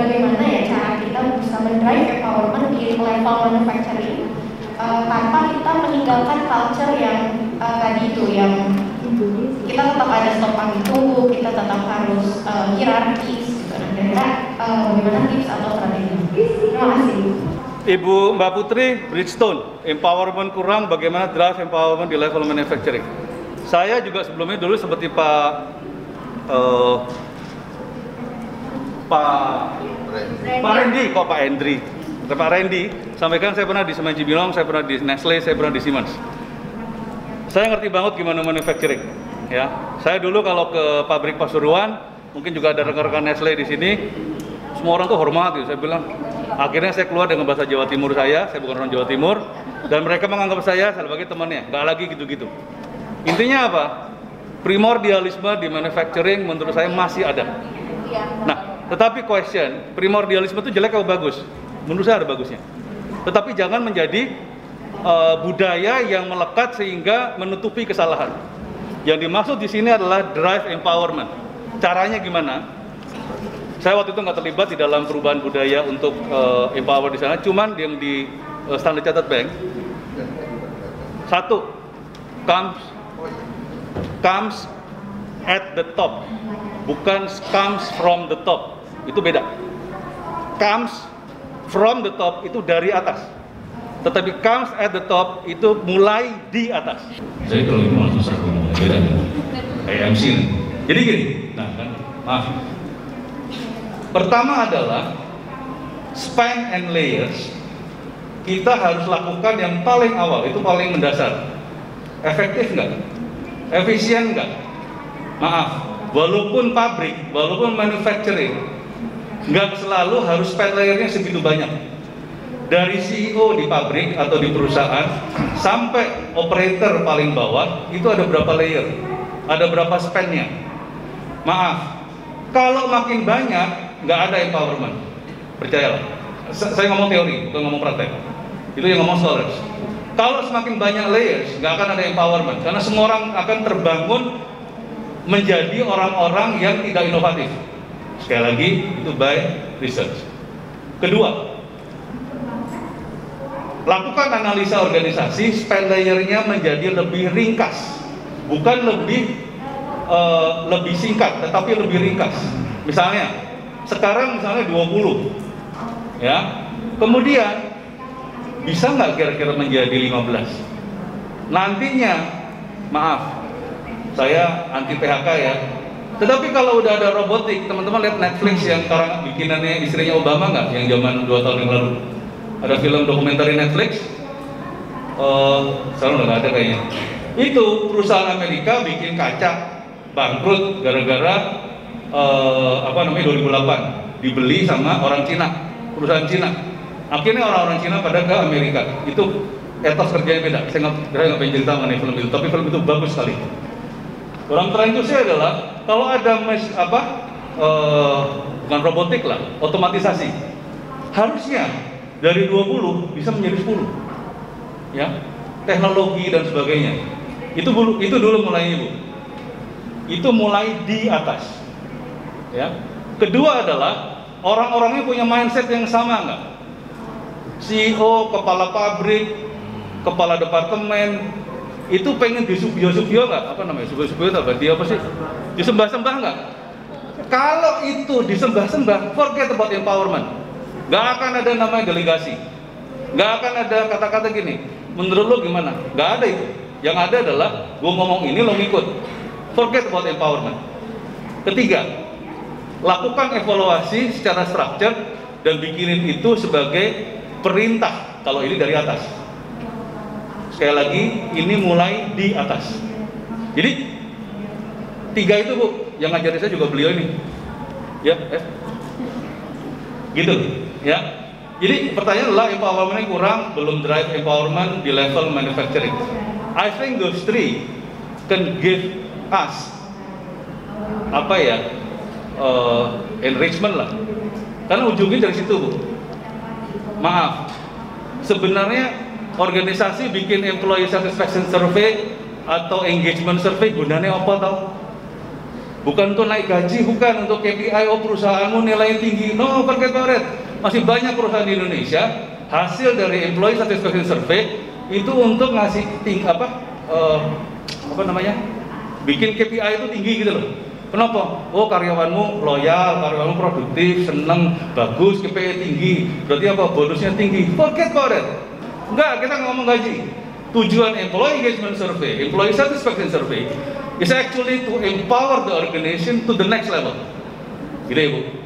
bagaimana ya cara kita bisa mendrive empowerment di level manufacturing tanpa kita meninggalkan culture yang tadi itu, yang kita tetap ada stok pagi tunggu, kita tetap harus hierarkis gitu. Nah, kira-kira bagaimana tips atau strategi? Terima kasih. Ibu Mbak Putri, Bridgestone, empowerment kurang, bagaimana drive empowerment di level manufacturing? Saya juga sebelumnya dulu seperti Pak Randy sampaikan, saya pernah di Semen Cibinong, saya pernah di Nestle, saya pernah di Siemens. Saya ngerti banget gimana manufacturing. Ya, saya dulu kalau ke pabrik Pasuruan, mungkin juga ada rekan-rekan Nestle di sini, semua orang tuh hormat gitu. Saya bilang, akhirnya saya keluar dengan bahasa Jawa Timur saya bukan orang Jawa Timur, dan mereka menganggap saya sebagai temannya, nggak lagi gitu-gitu. Intinya apa? Primordialisme di manufacturing menurut saya masih ada. Nah, tetapi question, primordialisme itu jelek atau bagus? Menurut saya ada bagusnya. Tetapi jangan menjadi budaya yang melekat sehingga menutupi kesalahan. Yang dimaksud di sini adalah drive empowerment. Caranya gimana? Saya waktu itu nggak terlibat di dalam perubahan budaya untuk empower di sana, cuman yang di Standard Chartered Bank. Satu, comes at the top, bukan comes from the top. Itu beda. Comes from the top itu dari atas, tetapi comes at the top itu mulai di atas. Jadi kalau itu langsung satu beda kayak MC. Jadi gini, nah kan, maaf. Pertama adalah span and layers. Kita harus lakukan yang paling awal, itu paling mendasar. Efektif nggak? Efisien nggak? Maaf, walaupun pabrik, walaupun manufacturing, nggak selalu harus span layernya segitu banyak. Dari CEO di pabrik atau di perusahaan sampai operator paling bawah itu ada berapa layer, ada berapa span-nya. Maaf, kalau makin banyak nggak ada empowerment, percayalah. Saya ngomong teori, bukan ngomong praktek. Itu yang ngomong scholars. Kalau semakin banyak layers, nggak akan ada empowerment, karena semua orang akan terbangun menjadi orang-orang yang tidak inovatif. Sekali lagi, itu by research. Kedua, lakukan analisa organisasi, span layernya menjadi lebih ringkas, bukan lebih singkat, tetapi lebih ringkas. Misalnya, sekarang misalnya 20, ya, kemudian bisa nggak kira-kira menjadi 15? Nantinya, maaf, saya anti PHK ya, tetapi kalau udah ada robotik, teman-teman lihat Netflix yang sekarang bikinannya istrinya Obama nggak, yang zaman 2 tahun yang lalu? Ada film dokumenter Netflix, sekarang udah nggak ada kayaknya. Itu perusahaan Amerika bikin kaca bangkrut gara-gara 2008 dibeli sama orang Cina, perusahaan Cina. Akhirnya orang-orang Cina pada ke Amerika. Itu etos kerjanya beda. Saya nggak pengen cerita mengenai film itu, tapi film itu bagus sekali. Dalam tren itu sih adalah kalau ada bukan robotik lah, otomatisasi, harusnya dari 20 bisa menjadi 10, ya, teknologi dan sebagainya. Itu dulu mulainya, Bu. Itu mulai di atas, ya. Kedua adalah orang-orangnya punya mindset yang sama nggak? CEO, kepala pabrik, kepala departemen, itu pengen disubyo nggak? Apa namanya? Subyo itu ganti apa sih? Disembah-sembah nggak? Kalau itu disembah-sembah, forget about empowerment. Nggak akan ada namanya delegasi, nggak akan ada kata-kata gini, menurut lo gimana? Nggak ada itu. Yang ada adalah gue ngomong ini lo ngikut. Forget about empowerment. Ketiga, lakukan evaluasi secara structure dan bikinin itu sebagai perintah kalau ini dari atas. Sekali lagi, ini mulai di atas. Jadi 3 itu, Bu, yang ngajarin saya juga beliau ini, ya, gitu, ya. Jadi pertanyaan adalah empowerment kurang, belum drive empowerment di level manufacturing. I think those 3 can give us enrichment lah, karena ujungnya dari situ, Bu. Maaf, sebenarnya organisasi bikin employee satisfaction survey atau engagement survey gunanya apa tau? Bukan untuk naik gaji, bukan untuk KPI, oh perusahaanmu nilai tinggi. No, forget about it. Masih banyak perusahaan di Indonesia hasil dari employee satisfaction survey itu untuk ngasih bikin KPI itu tinggi gitu loh. Kenapa? Oh karyawanmu loyal, karyawanmu produktif, seneng, bagus, KPI tinggi. Berarti apa? Bonusnya tinggi. Forget about it. Enggak, kita ngomong gaji. Tujuan employee engagement survey, employee satisfaction survey is actually to empower the organization to the next level. Gitu ya Bu.